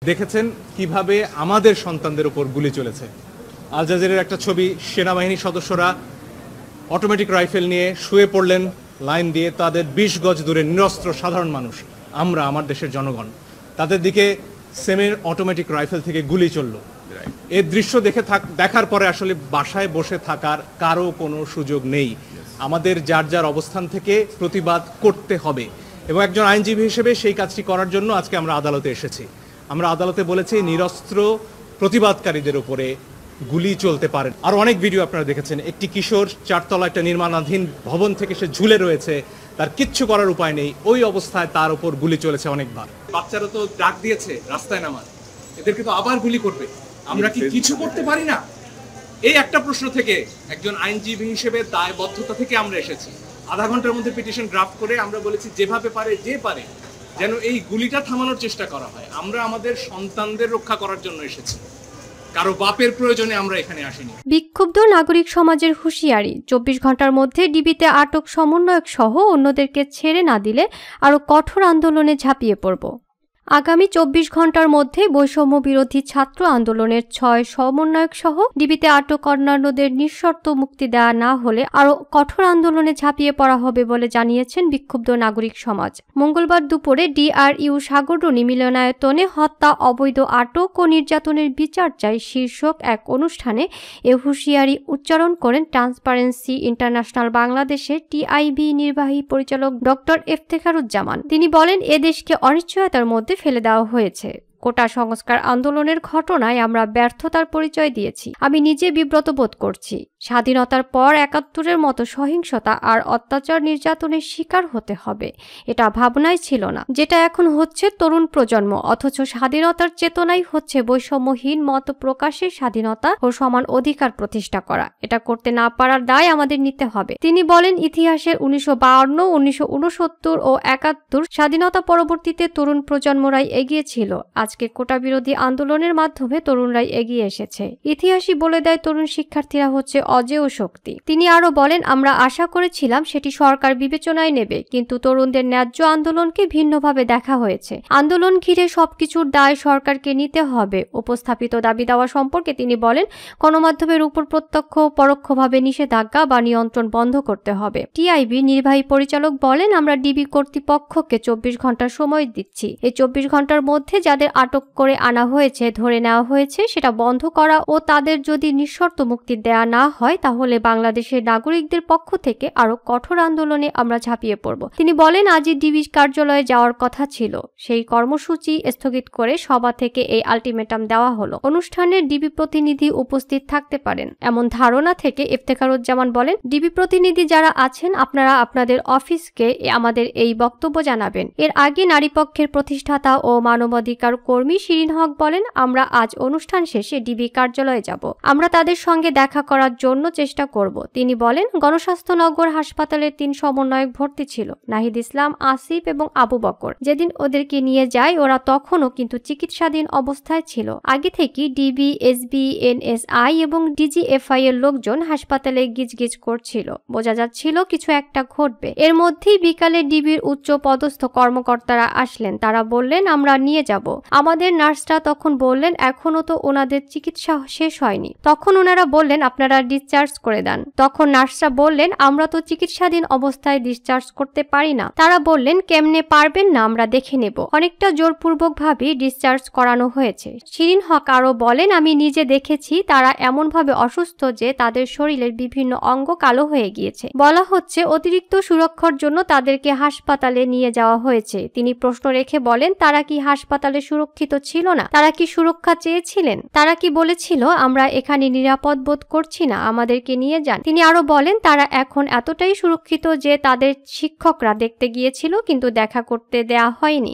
দেখেছেন কিভাবে আমাদের সন্তানদের উপর গুলি চলেছে। আল জাজিরার একটা ছবি, সেনাবাহিনীর সদস্যরা অটোমেটিক রাইফেল নিয়ে শুয়ে পড়লেন লাইন দিয়ে, তাদের 20 গজ দূরে নিরস্ত্র সাধারণ মানুষ, আমরা আমার দেশের জনগণ, তাদের দিকে সেমের অটোমেটিক রাইফেল থেকে গুলি চলল। এই দৃশ্য দেখার পরে আসলে বাসায় বসে থাকার কারো কোনো সুযোগ নেই। আমাদের যার যার অবস্থান থেকে প্রতিবাদ করতে হবে এবং একজন আইনজীবী হিসেবে সেই কাজটি করার জন্য আজকে আমরা আদালতে এসেছি। আমরা আদালতে বলেছি নিরস্ত্র প্রতিবাদকারীদের উপরে গুলি চলতে পারে। আর অনেক ভিডিও আপনারা দেখেছেন, একটি কিশোর 4 তলা একটা নির্মাণাধীন ভবন থেকে সে ঝুলে রয়েছে, তার কিচ্ছু করার উপায় নেই, ওই অবস্থায় তার উপর গুলি চলেছে অনেকবার। বাচ্চারা তো ডাক দিয়েছে রাস্তায় নামার, এদেরকে তো আবার গুলি করবে, আমরা কি কিছু করতে পারি না? এই একটা প্রশ্ন থেকে একজন আইনজীবী হিসেবে দায়বদ্ধতা থেকে আমরা এসেছি। আধা ঘন্টার মধ্যে পিটিশন ড্রাফট করে আমরা বলেছি যেভাবে পারে যে পারে যেন এই গুলিটা থামানোর চেষ্টা করা হয়। আমরা আমাদের সন্তানদের রক্ষা করার জন্য এসেছি, কারো বাপের প্রয়োজনে আমরা এখানে আসিনি। বিক্ষুব্ধ নাগরিক সমাজের হুঁশিয়ারি, 24 ঘন্টার মধ্যে ডিবিতে আটক সমন্বয়ক সহ অন্যদেরকে ছেড়ে না দিলে আরও কঠোর আন্দোলনে ঝাঁপিয়ে পড়ব। আগামী 24 ঘন্টার মধ্যে বৈষম্য বিরোধী ছাত্র আন্দোলনের 6 সমন্বয়ক সহ ডিবিতে আটক অন্যান্যদের নিঃশর্ত মুক্তি দেওয়া না হলে আরও কঠোর আন্দোলনে ঝাঁপিয়ে পড়া হবে বলে জানিয়েছেন বিক্ষুব্ধ নাগরিক সমাজ। মঙ্গলবার দুপুরে ডিআরইউ সাগররণী মিলনায়তনে হত্যা, অবৈধ আটক ও নির্যাতনের বিচার চাই শীর্ষক এক অনুষ্ঠানে এ হুঁশিয়ারি উচ্চারণ করেন ট্রান্সপারেন্সি ইন্টারন্যাশনাল বাংলাদেশের টিআইবি নির্বাহী পরিচালক ডক্টর ইফতেখারুজ্জামান। তিনি বলেন, এদেশকে অনিশ্চয়তার মধ্যে ফেলে দেওয়া হয়েছে। কোটা সংস্কার আন্দোলনের ঘটনায় আমরা ব্যর্থতার পরিচয় দিয়েছি। আমি নিজে বিব্রত বোধ করছি। স্বাধীনতার পর ৭১-এর মতো সহিংসতা আর অত্যাচার নির্যাতনের শিকার হতে হবে, এটা ভাবনাই ছিল না। যেটা এখন হচ্ছে তরুণ প্রজন্ম, অথচ স্বাধীনতার চেতনাই হচ্ছে বৈষম্যহীন মত প্রকাশের স্বাধীনতা ও সমান অধিকার প্রতিষ্ঠা করা। এটা করতে না পারার দায় আমাদের নিতে হবে। তিনি বলেন, ইতিহাসের 1952, 1969 ও ৭১ স্বাধীনতা পরবর্তীতে তরুণ প্রজন্মরাই এগিয়ে ছিল। আজকে কোটা বিরোধী আন্দোলনের মাধ্যমে তরুণরাই এগিয়ে এসেছে। ইতিহাসই বলে দেয় তরুণ শিক্ষার্থীরা হচ্ছে অজেয় শক্তি। তিনি আরো বলেন, আমরা আশা করেছিলাম সেটি সরকার বিবেচনায় নেবে, কিন্তু তরুণদের ন্যায্য আন্দোলনকে ভিন্নভাবে দেখা হয়েছে। আন্দোলন ঘিরে সবকিছুর দায় সরকারকে নিতে হবে। উপস্থাপিত দাবি দাওয়া সম্পর্কে তিনি বলেন, গণমাধ্যমের উপর প্রত্যক্ষ ও পরোক্ষভাবে নিষেধাজ্ঞা বা নিয়ন্ত্রণ বন্ধ করতে হবে। টিআইবি নির্বাহী পরিচালক বলেন, আমরা ডিবি কর্তৃপক্ষকে 24 ঘন্টা সময় দিচ্ছি। এই 24 ঘন্টার মধ্যে যাদের আটক করে আনা হয়েছে, ধরে নেওয়া হয়েছে, সেটা বন্ধ করা ও তাদের যদি নিঃশর্ত মুক্তি দেয়া না হয় তাহলে বাংলাদেশের নাগরিকদের পক্ষ থেকে আরো কঠোর আন্দোলনে আমরা ঝাঁপিয়ে পড়ব। তিনি বলেন, আজই ডিবি কার্যালয়ে যাওয়ার কথা ছিল, সেই কর্মসূচি স্থগিত করে সভা থেকে এই আলটিমেটাম দেওয়া হলো। অনুষ্ঠানে ডিবি প্রতিনিধি উপস্থিত থাকতে পারেন এমন ধারণা থেকে ইফতেখারুজ্জামান বলেন, ডিবি প্রতিনিধি যারা আছেন আপনারা আপনাদের অফিসকে আমাদের এই বক্তব্য জানাবেন। এর আগে নারী পক্ষের প্রতিষ্ঠাতা ও মানবাধিকার কর্মী শিরিন হক বলেন, আমরা আজ অনুষ্ঠান শেষে ডিবি কার্যালয়ে যাব। আমরা তাদের সঙ্গে দেখা করার জন্য চেষ্টা করব। তিনি বলেন, গণস্বাস্থ্যনগর হাসপাতালের 3 সমন্বয়ক ভর্তি ছিল, নাহিদ ইসলাম, আসিফ এবং আবু বকর। যেদিন ওদেরকে নিয়ে যায় ওরা তখনও কিন্তু চিকিৎসাধীন অবস্থায় ছিল। আগে থেকে ডিবি, এসবি, এনএসআই এবং ডিজিএফআই এর লোকজন হাসপাতালে গিজগিজ করছিল, বোঝা যাচ্ছিল কিছু একটা ঘটবে। এর মধ্যেই বিকালে ডিবির উচ্চ পদস্থ কর্মকর্তারা আসলেন। তারা বললেন, আমরা নিয়ে যাব। আমাদের নার্সরা তখন বললেন, এখনো তো ওনাদের চিকিৎসা শেষ হয়নি। তখন ওনারা বললেন, আপনারা ডিসচার্জ করে দেন। তখন নার্সরা বললেন, আমরা তো চিকিৎসাধীন অবস্থায় ডিসচার্জ করতে পারি না। তারা বললেন, কেমনে পারবেন না, আমরা দেখে নেব। অনেকটা জোরপূর্বক ভাবে ডিসচার্জ করানো হয়েছে। শিরিন হক আরো বলেন, আমি নিজে দেখেছি তারা এমনভাবে অসুস্থ যে তাদের শরীরের বিভিন্ন অঙ্গ কালো হয়ে গিয়েছে। বলা হচ্ছে অতিরিক্ত সুরক্ষার জন্য তাদেরকে হাসপাতালে নিয়ে যাওয়া হয়েছে। তিনি প্রশ্ন রেখে বলেন, তারা কি হাসপাতালে সুরক্ষিত ছিল না? তারা কি সুরক্ষা চেয়েছিলেন? তারা কি বলেছিল, আমরা এখানে নিরাপদ বোধ করছি না, আমাদেরকে নিয়ে যান? তিনি আরো বলেন, তারা এখন এতটাই সুরক্ষিত যে তাদের শিক্ষকরা দেখতে গিয়েছিল কিন্তু দেখা করতে দেয়া হয়নি।